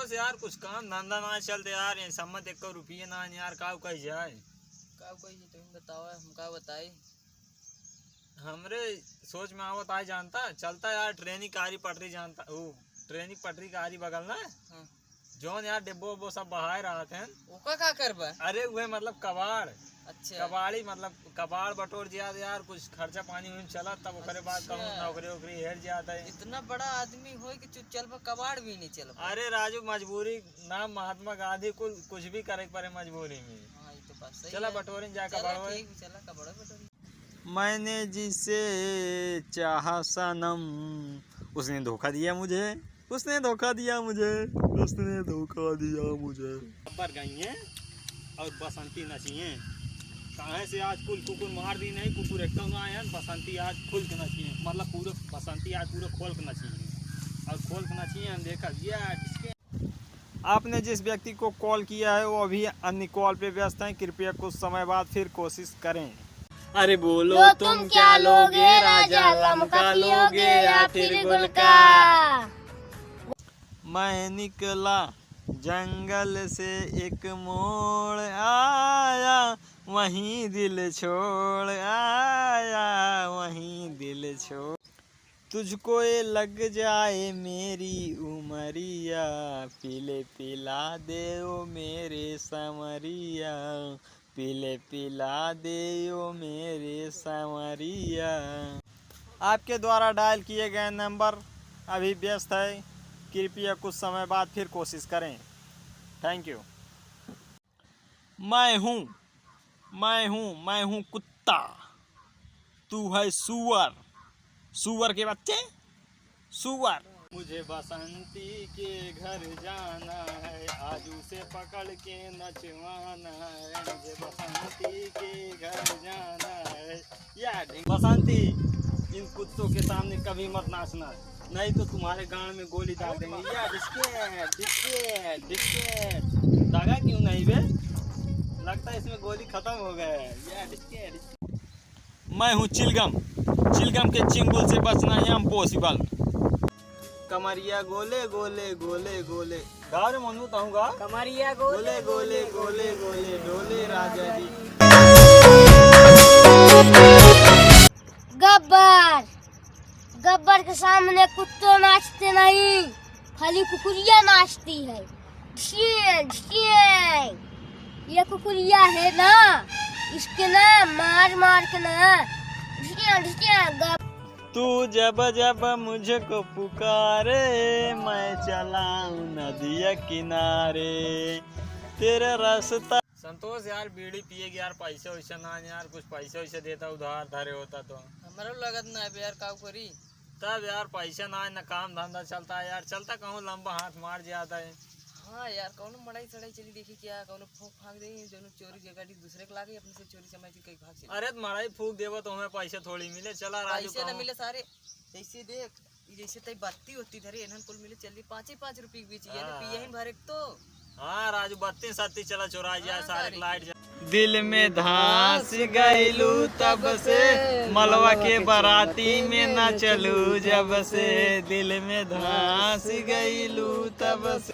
संतोष यार कुछ काम धंधा ना चलते यार, ये सम्मत 1 रुपये ना यार, काव कही जाए। काव कही तुम बताओ, हम का बताई। हमरे सोच में आवत आए जानता चलता यार, ट्रेनिंग कारी पटरी जानता, वो ट्रेनिंग पटरी कारी बगल ना। हाँ। जोन यार डिब्बो वो सब बहाए रहा थे। ओका का करबा? अरे वह मतलब कबाड़। अच्छा। कबाड़ी मतलब कबाड़ बटोर दिया यार, कुछ खर्चा पानी में चला तब ओकरे बाद कहूँ नौकरी वोकरी हेर जाता है। इतना बड़ा आदमी हो कि तू चल कबाड़ भी नहीं चल। अरे राजू मजबूरी ना, महात्मा गांधी कुछ भी करे पड़े मजबूरी में। हाँ, ये तो बात सही चला है। बटोरिन जा कबाड़। ठीक, चला कबाड़ बटोरी। मैंने जिसे चाहा सनम, उसने धोखा दिया मुझे, उसने धोखा दिया मुझे, उसने धोखा दिया मुझे। पर गई हैं और बसंती नची हैं। कहाँ से आज कुल कुकुर मार दी नहीं, कुकुर एक आए हैं, बसंती आज खुल के नची है, मतलब पूरे बसंती आज पूरे खोल के नची है। और खोल के नची है, हम देखा गया। आपने जिस व्यक्ति को कॉल किया है वो अभी अन्य कॉल पे व्यस्त हैं, कृपया कुछ समय बाद फिर कोशिश करें। अरे बोलो तुम क्या लोगे, राजा लमका लोगे या फिर गुल का। मैं निकला जंगल से एक मोड़ आया, वहीं दिल छोड़ आया, वहीं दिल छोड़। तुझको ये लग जाए मेरी उमरिया, पीले पिला दे ओ मेरे समरिया, पीले पिला दे ओ मेरे समरिया। आपके द्वारा डायल किए गए नंबर अभी व्यस्त है, कृपया कुछ समय बाद फिर कोशिश करें। Thank you. मैं हूँ कुत्ता, तू है सुअर, सुअर के बच्चे सुअर। मुझे बसंती के घर जाना है, आज उसे पकड़ के नचवाना है, मुझे बसंती के घर जाना है। यार बसंती, इन कुत्तों के सामने कभी मत नाचना, नहीं तो तुम्हारे गांड में गोली डाल देंगे। यार डिस्के दागा क्यों नहीं बे, लगता है इसमें गोली खत्म हो गया है। यार मैं हूँ चिलगम, चिलगम के चिंगुल से बचना है इम्पॉसिबल। कमरिया गोले गोले गोले गोले, गा रे मनु ताऊंगा। कमरिया गोले गोले गोले गोले डोले राजा जी। गब्बर, गब्बर के सामने कुत्ते नाचते नहीं, खाली कुकुरिया नाचती है। ये कुकुरिया है ना, इसके ना मार मार के ना तू जब जब मुझको पुकारे, मैं चलाऊं नदिया किनारे, तेरा रास्ता। संतोष यार बीड़ी पिएगी यार, पैसे वैसे ना यार, कुछ पैसे वैसे देता उधार धरे होता तो हमारा लगत ना है यार, काव करी तब यार, पैसा ना है, न काम धंधा चलता है यार, चलता कहूँ लंबा हाथ मार जाता है। हाँ यार, कौन मड़ाई सड़ाई चली देखी क्या, कौन फूक फाक दे, दोनों चोरी जगह दूसरे के लागे, अपने से चोरी समय कहीं भाग चली। अरे मड़ाई फूक देवो तो हमें पैसे थोड़ी मिले। चला राजू, पैसे ना मिले सारे, जैसे देख जैसे तई बत्ती होती धरे इन्हन कुल मिले चली 5 रुपये के बीच, ये पिया ही भरे तो। हाँ राजू, बत्ती सत्ती चला चुरा जाए सारे लाइट जा। दिल में धंस गईलू तब से, मलवा के बराती में न चलू जब से, दिल में धंस गईलू तब से।